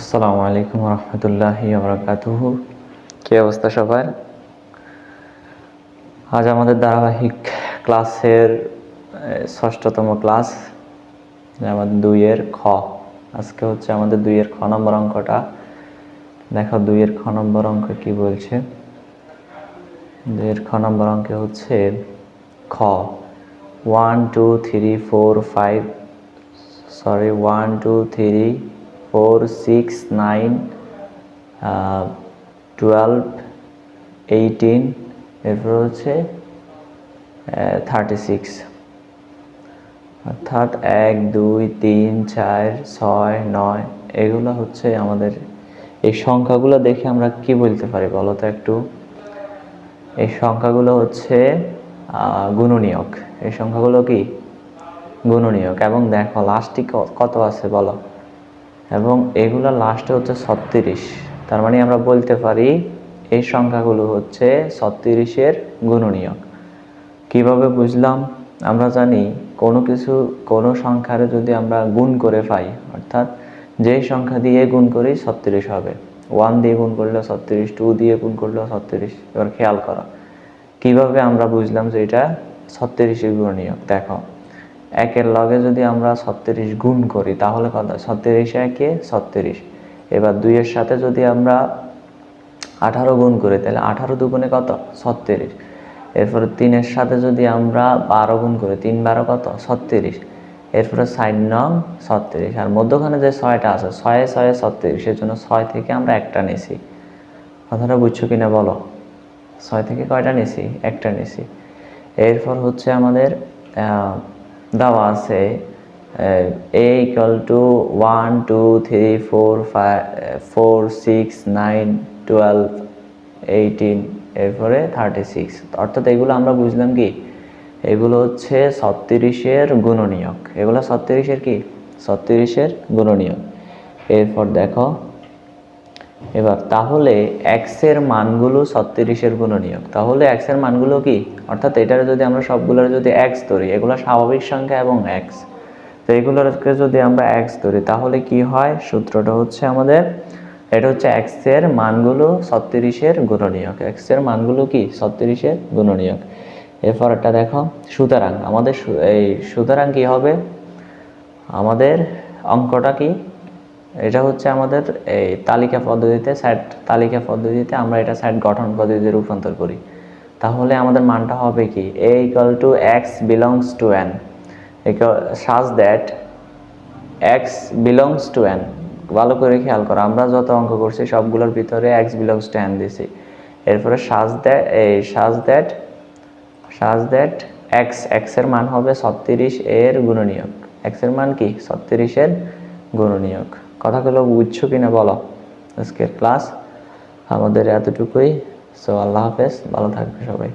আসসালামু আলাইকুম রহমতুল্লাহি বারাকাতুহু। কি অবস্থা সবার? আজ আমাদের ধারাবাহিক ক্লাসের ষষ্ঠতম ক্লাস, আমাদের 2-এর খ। আজকে হচ্ছে আমাদের 2-এর খ নম্বর অঙ্কটা। দেখো 2-এর খ নম্বর অঙ্ক কি বলছে। 2-এর খ নম্বর অঙ্কে হচ্ছে খ 1 2 3 4 5 1 2 3 4 6 9 12 18 এরপর হচ্ছে 36, অর্থাৎ 1 2 3 4 6 9 এগুলো হচ্ছে আমাদের। এই সংখ্যাগুলো দেখে আমরা কি বলতে পারি বলো তো একটু? এই সংখ্যাগুলো হচ্ছে গুণনীয়ক। এই সংখ্যাগুলো কি গুণনীয়ক। এবং দেখো লাস্টে কত আছে বলো, এবং এগুলো লাস্টে হচ্ছে 36। তার মানে আমরা বলতে পারি এই সংখ্যাগুলো হচ্ছে 36-এর গুণনীয়ক। কিভাবে বুঝলাম? আমরা জানি কোনো সংখ্যারে যদি আমরা গুণ করে পাই, অর্থাৎ যেই সংখ্যা দিয়ে গুণ করি 36 হবে। 1 দিয়ে গুণ করলে 36, 2 দিয়ে গুণ করলেও 36। এবার খেয়াল করো কিভাবে আমরা বুঝলাম যে এটা 36-এর গুণনীয়ক। দেখো 1-এর লগে যদি আমরা 36 গুণ করি তাহলে কত? 36 একে 36। এবার 2-এর সাথে যদি আমরা 18 গুণ করি তাহলে 18 দুগুণে কত? 36। এরপরে 3-এর সাথে যদি আমরা 12 গুণ করি, 3 12 কত? 36। এরপরে 4 নং 36, আর মধ্যখানে যে 6টা আছে 6 6 36, এর জন্য 6 থেকে আমরা একটা নিছি। কথাটা বুঝছো কিনা বলো? 6 থেকে কয়টা নিছি? একটা নিছি। এরপর হচ্ছে আমাদের দেওয়া আছে a equal to 1 2 3 4 5 4 6 9 12 18 এরপরে 36, অর্থাৎ এগুলো আমরা বুঝলাম কি এগুলো হচ্ছে 36-এর গুণনীয়ক। এগুলো 36-এর কি? 36-এর গুণনীয়ক। এরপর দেখো এবার তাহলে x এর মানগুলো 36-এর গুণনীয়ক। তাহলে x এর মানগুলো কি? অর্থাৎ এটার যদি আমরা সবগুলোর যদি x ধরি, এগুলো স্বাভাবিক সংখ্যা এবং x, তো এগুলোকে যদি আমরা x ধরি তাহলে কি হয়? সূত্রটা হচ্ছে আমাদের, এটা হচ্ছে x এর মানগুলো 36-এর গুণনীয়ক। x এর মানগুলো কি? 36-এর গুণনীয়ক। এরপর একটা দেখো সুতরাং আমাদের সুতরাং কি হবে আমাদের অঙ্কটা কি? এটা হচ্ছে আমাদের এই তালিকা পদ্ধতিতে, সেট তালিকা পদ্ধতিতে আমরা এটা সেট গঠন পদ্ধতিতে রূপান্তর করি। তাহলে আমাদের মানটা হবে কি? a equal to x belongs to n such that x belongs to n। ভালো করে খেয়াল করো, আমরা যত অঙ্ক করছি সবগুলোর ভিতরে x belongs to n দিছি। এরপরে such that x এর মান হবে 36 এর গুণনীয়ক। x এর মান কি? 36 এর গুণনীয়ক। কথাগুলো বুঝছো কিনা বলো? আজকের ক্লাস আমাদের এতটুকুই। সো আল্লাহ হাফেজ, ভালো থাকবে সবাই।